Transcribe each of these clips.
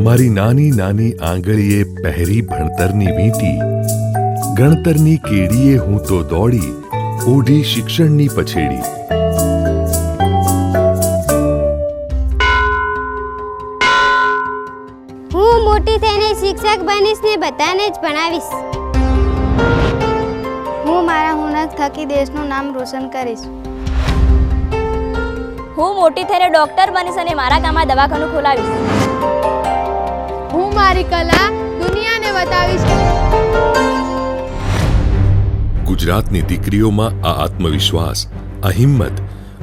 મારી નાની નાની આંગળીએ પહેરી ભણતરની વીંટી, ગણતરની કેડીએ હું તો દોડી, ઓઢી શિક્ષણની પછેડી. હું મોટી થઈને શિક્ષક બનીશ ને બધાને જ ભણાવીશ. હું મારા હુનર થકી દેશનું નામ રોશન કરીશ. હું મોટી થઈને ડોક્ટર બનીશ અને મારા ગામમાં દવાખાનું ખોલાવીશ. હું મારી કલા દુનિયાને બતાવીશ. ગુજરાતની દીકરીઓમાં આ આત્મવિશ્વાસ, આ હિંમત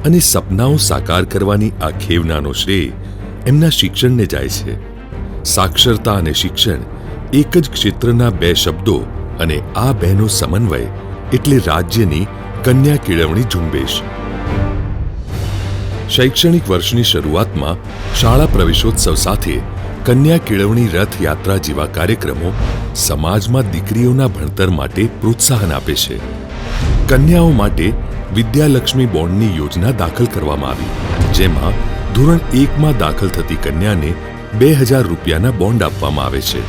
અને સપનાઓ સાકાર કરવાની આ ખેવનાનો શ્રેય એમના શિક્ષણને જાય છે. સાક્ષરતા અને શિક્ષણ એક જ ક્ષેત્રના બે શબ્દો અને આ બેનો સમન્વય એટલે રાજ્યની કન્યા કેળવણી ઝુંબેશ. શૈક્ષણિક વર્ષની શરૂઆતમાં શાળા પ્રવેશોત્સવ સાથે કન્યા કેળવણી રથયાત્રા જેવા કાર્યક્રમો સમાજમાં દીકરીઓના ભણતર માટે પ્રોત્સાહન આપે છે. કન્યાઓ માટે વિદ્યાલક્ષ્મી બોન્ડની યોજના દાખલ કરવામાં આવી, જેમાં ધોરણ 1માં દાખલ થતી કન્યાને 2000 રૂપિયાના બોન્ડ આપવામાં આવે છે.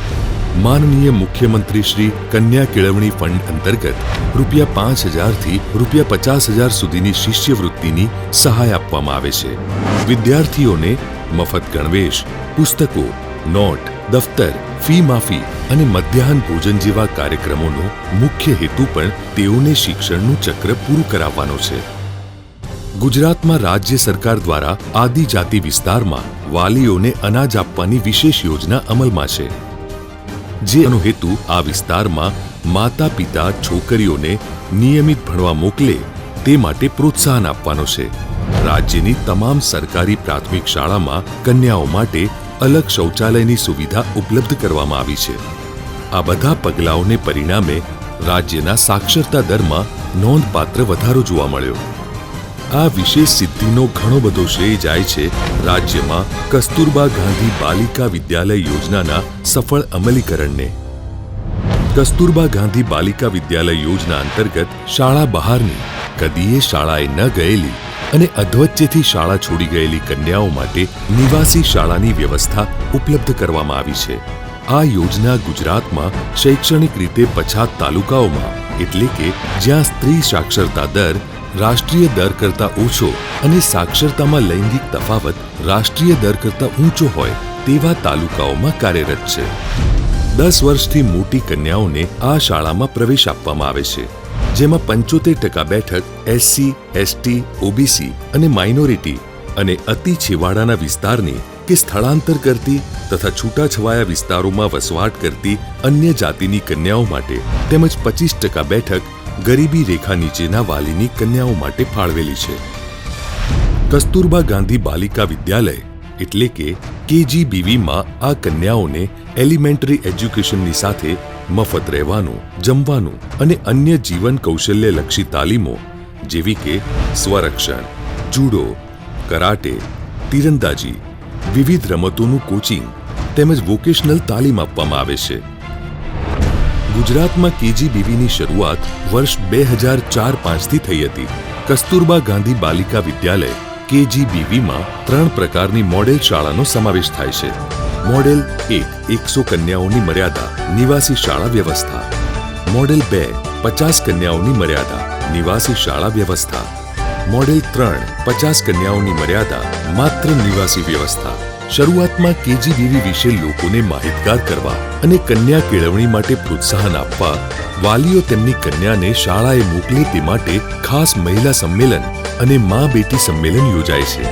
માનનીય મુખ્યમંત્રી શ્રી કન્યા કેળવણી ફંડ અંતર્ગત ₹5000 થી ₹50,000 સુધીની શિષ્યવૃત્તિની સહાય આપવામાં આવે છે. વિદ્યાર્થીઓને મફત ગણવેશ, પુસ્તકો, નોટ, દફતર, ફી માફી અને મધ્યાહન ભોજન જેવા કાર્યક્રમોનો મુખ્ય હેતુ પણ તેઓને શિક્ષણનું ચક્ર પૂરું કરાવવાનો છે. ગુજરાતમાં રાજ્ય સરકાર દ્વારા આદિજાતિ વિસ્તારમાં વાલીઓને અનાજ આપવાની વિશેષ યોજના અમલમાં છે, જેનો હેતુ આ વિસ્તારમાં માતા પિતા છોકરીઓને નિયમિત ભણવા મોકલે તે માટે પ્રોત્સાહન આપવાનો છે. રાજ્યની તમામ સરકારી પ્રાથમિક શાળામાં કન્યાઓ માટે અલગ શૌચાલયની સુવિધા ઉપલબ્ધ કરવામાં આવી છે. આ બધા પગલાઓને પરિણામે રાજ્યના સાક્ષરતા દરમાં નોંધપાત્ર વધારો જોવા મળ્યો. આ વિશેષ સિદ્ધિનો ઘણો બધો શ્રેય જાય છે રાજ્યમાં કસ્તુરબા ગાંધી બાલિકા વિદ્યાલય યોજનાના સફળ અમલીકરણને. કસ્તુરબા ગાંધી બાલિકા વિદ્યાલય યોજના અંતર્ગત શાળા બહારની, કદીએ શાળાએ ન ગયેલી અને અધવચ્ચેથી શાળા છોડી ગયેલી કન્યાઓ માટે નિવાસી શાળાની વ્યવસ્થા ઉપલબ્ધ કરવામાં આવી છે. આ યોજના ગુજરાતમાં શૈક્ષણિક રીતે પછાત તાલુકાઓમાં, એટલે કે જ્યાં સ્ત્રી સાક્ષરતા દર રાષ્ટ્રીય દર કરતા ઓછો અને સાક્ષરતામાં લૈંગિક તફાવત રાષ્ટ્રીય દર કરતા ઊંચો હોય તેવા તાલુકાઓમાં કાર્યરત છે. 10 વર્ષથી મોટી કન્યાઓને આ શાળામાં પ્રવેશ આપવામાં આવે છે, જેમાં 75% બેઠક SC, ST, OBC અને માઇનોરિટી અને અતિ છેવાડાના વિસ્તારની કે સ્થળાંતર કરતી તથા છૂટાછવાયા વિસ્તારોમાં વસવાટ કરતી અન્ય જાતિની કન્યાઓ માટે તેમજ 25% બેઠક ગરીબી રેખા નીચેના વાલીની કન્યાઓ માટે ફાળવેલી છે. કસ્તુરબા ગાંધી બાલિકા વિદ્યાલય એટલે કે KGBVમાં આ કન્યાઓને એલિમેન્ટરી એજ્યુકેશનની સાથે મફત રહેવાનું, જમવાનું અને અન્ય જીવન કૌશલ્યલક્ષી તાલીમો જેવી કે સ્વરક્ષણ, જુડો, કરાટે, તીરંદાજી, વિવિધ રમતોનું કોચિંગ તેમજ વોકેશનલ તાલીમ આપવામાં આવે છે. ગુજરાતમાં KGBVની શરૂઆત વર્ષ 2004-05થી થઈ હતી. કસ્તુરબા ગાંધી બાલિકા વિદ્યાલય KGBVમાં 3 પ્રકારની મોડેલ શાળાનો સમાવેશ થાય છે. મોડેલ 1 100 કન્યાઓની મર્યાદા, નિવાસી શાળા વ્યવસ્થા. મોડેલ 2 50 કન્યાઓની મર્યાદા, નિવાસી શાળા વ્યવસ્થા. મોડેલ 3 50 કન્યાઓની મર્યાદા, માત્ર નિવાસી વ્યવસ્થા. શરૂઆતમાં KGBV વિશે લોકોને માહિતગાર કરવા અને કન્યા કેળવણી માટે પ્રોત્સાહન આપવા વાલીઓ તેમની કન્યાને શાળાએ મોકલે તે માટે ખાસ મહિલા સંમેલન અને મા બેટી સંમેલન યોજાય છે.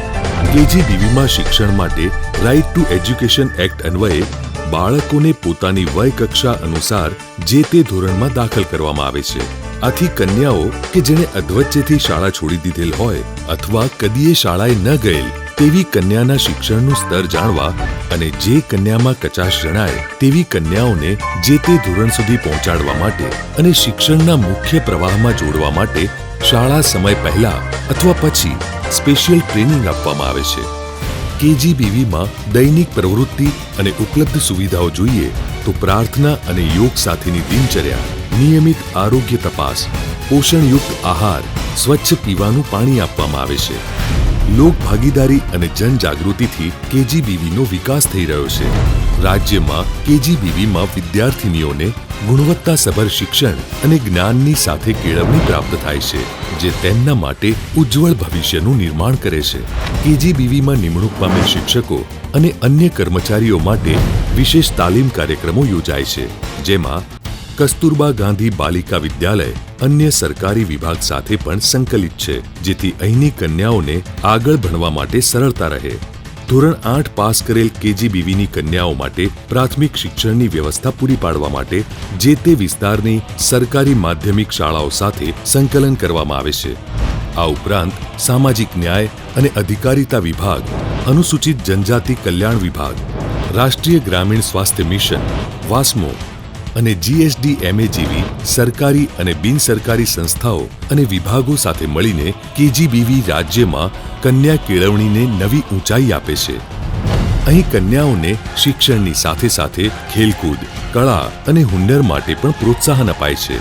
KGBVમાં શિક્ષણ માટે રાઇટ ટુ એજ્યુકેશન એક્ટ અન્વયે બાળકોને પોતાની વય કક્ષા અનુસાર જે તે ધોરણમાં દાખલ કરવામાં આવે છે. આથી કન્યાઓ કે જેણે અધવચ્ચેથી શાળા છોડી દીધેલ હોય અથવા કદીએ શાળાએ ન ગયેલ તેવી કન્યાના શિક્ષણનું સ્તર જાણવા અને જે કન્યામાં કચાશ જણાય તેવી કન્યાઓને જે તે ધોરણ સુધી પહોંચાડવા માટે અને શિક્ષણના મુખ્ય પ્રવાહમાં જોડવા માટે શાળા સમય પહેલા અથવા પછી સ્પેશિયલ ટ્રેનિંગ આપવામાં આવે છે. KGBVમાં દૈનિક પ્રવૃત્તિ અને ઉપલબ્ધ સુવિધાઓ જોઈએ તો પ્રાર્થના અને યોગ સાથેની દિનચર્યા, નિયમિત આરોગ્ય તપાસ, પોષણયુક્ત આહાર, સ્વચ્છ પીવાનું પાણી આપવામાં આવે છે. લોક ભાગીદારી અને જનજાગૃતિથી કેજીબીવીનો વિકાસ થઈ રહ્યો છે. રાજ્યમાં કેજીબીવીમાં વિદ્યાર્થીનીઓને ગુણવત્તાસભર શિક્ષણ અને જ્ઞાનની સાથે કેળવણી પ્રાપ્ત થાય છે, જે તેમના માટે ઉજ્જવળ ભવિષ્યનું નિર્માણ કરે છે. કેજીબીવીમાં નિમણૂક પામેલ શિક્ષકો અને અન્ય કર્મચારીઓ માટે વિશેષ તાલીમ કાર્યક્રમો યોજાય છે, જેમાં કસ્તુરબા ગાંધી બાલિકા વિદ્યાલય અન્ય સરકારી વિભાગ સાથે પણ સંકલિત છે, જેથી અહીંની કન્યાઓને આગળ ભણવા માટે સરળતા રહે. ધોરણ 8 પાસ કરેલ કેજીબીવીની કન્યાઓ માટે પ્રાથમિક શિક્ષણની વ્યવસ્થા પૂરી પાડવા માટે જે તે વિસ્તારની સરકારી માધ્યમિક શાળાઓ સાથે સંકલન કરવામાં આવે છે. આ ઉપરાંત સામાજિક ન્યાય અને અધિકારીતા વિભાગ, અનુસૂચિત જનજાતિ કલ્યાણ વિભાગ, રાષ્ટ્રીય ગ્રામીણ સ્વાસ્થ્ય મિશન વાસ્મો અને GSDMA જેવી સરકારી અને બિનસરકારી સંસ્થાઓ અને વિભાગો સાથે મળીને કેજીબીવી રાજ્યમાં કન્યા કેળવણીને નવી ઊંચાઈ આપે છે. અહીં કન્યાઓને શિક્ષણની સાથે સાથે ખેલકૂદ, કળા અને હુન્નર માટે પણ પ્રોત્સાહન અપાય છે.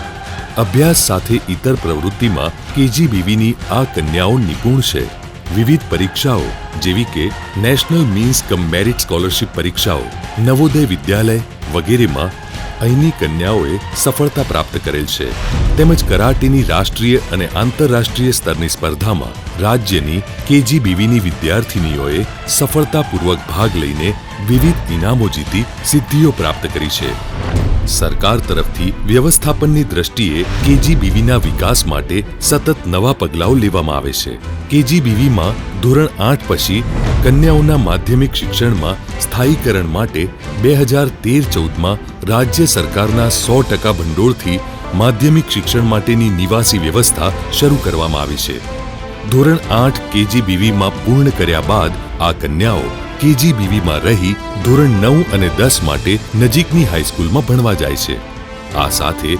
અભ્યાસ સાથે ઇતર પ્રવૃત્તિમાં કેજીબીવીની આ કન્યાઓ નિપુણ છે. વિવિધ પરીક્ષાઓ જેવી કે નેશનલ મીન્સ કમ મેરિટ સ્કોલરશિપ પરીક્ષાઓ, નવોદય વિદ્યાલય વગેરેમાં અહીંની કન્યાઓએ સફળતા પ્રાપ્ત કરેલ છે. તેમજ કરાટેની રાષ્ટ્રીય અને આંતરરાષ્ટ્રીય સ્તરની સ્પર્ધામાં રાજ્યની કેજીબીવીની વિદ્યાર્થિનીઓએ સફળતાપૂર્વક ભાગ લઈને વિવિધ ઇનામો જીતી સિદ્ધિઓ પ્રાપ્ત કરી છે. સરકાર તરફથી વ્યવસ્થાપનની દ્રષ્ટિએ કેજીબીવીના વિકાસ માટે સતત નવા પગલાઓ લેવામાં આવે છે. કેજીબીવીમાં ધોરણ 8 પછી કન્યાઓના માધ્યમિક શિક્ષણમાં સ્થાયીકરણ માટે 2013-14માં રાજ્ય સરકારના 100% ભંડોળથી માધ્યમિક શિક્ષણ માટેની નિવાસી વ્યવસ્થા શરૂ કરવામાં આવી છે. ધોરણ 8 કેજીબીવીમાં પૂર્ણ કર્યા બાદ આ કન્યાઓ કેજીબીવીમાં રહી ધોરણ 9 અને 10 માટે નજીકની હાઈસ્કૂલમાં ભણવા જાય છે. આ સાથે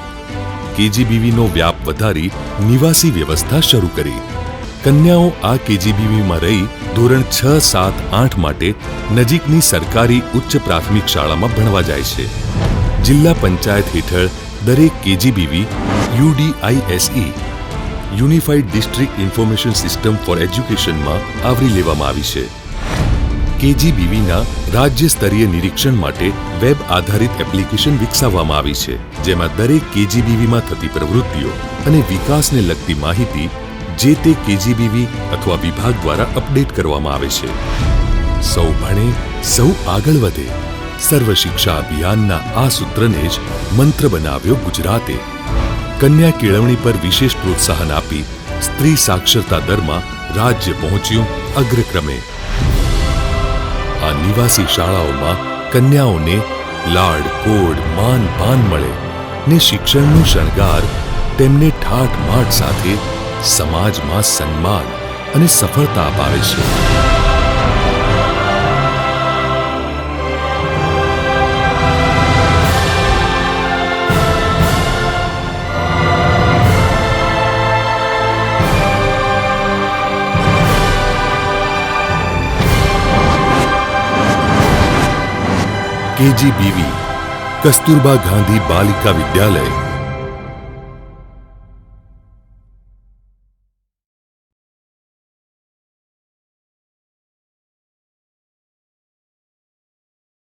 કેજીબીવીનો વ્યાપ વધારી નિવાસી વ્યવસ્થા શરૂ કરી. કન્યાઓ આ કેજીબીવીમાં રહી ધોરણ 6, 7, 8 માટે નજીકની સરકારી ઉચ્ચ પ્રાથમિક શાળામાં ભણવા જાય છે. જિલ્લા પંચાયત હેઠળ દરેક KGBV UDISE unified district information system for એજ્યુકેશનમાં આવરી લેવામાં આવી છે. કેજીબીવીના રાજ્ય સ્તરીય નિરીક્ષણ માટે વેબ આધારિત એપ્લિકેશન વિકસાવવામાં આવી છે, જેમાં દરેક કેજીબીવીમાં થતી પ્રવૃત્તિઓ અને વિકાસને લગતી માહિતી જે તે કેજીબીવી અથવા વિભાગ દ્વારા અપડેટ કરવામાં આવે છે. સૌ ભણે, સૌ આગળ વધે. સર્વ શિક્ષા અભિયાનના આ સૂત્રને જ મંત્ર બનાવ્યો ગુજરાતે. કન્યા કેળવણી પર વિશેષ પ્રોત્સાહન આપી સ્ત્રી સાક્ષરતા દરમાં રાજ્ય પહોંચ્યું અગ્રક્રમે. આ નિવાસી શાળાઓમાં કન્યાઓને લાડ, કોડ, માન, પાન મળે ને શિક્ષણનો શણગાર તેમને ઠાઠ માઠ સાથે સમાજમાં સન્માન અને સફળતા અપાવે છે. કેજીબીવી કસ્તુરબા ગાંધી બાલિકા વિદ્યાલય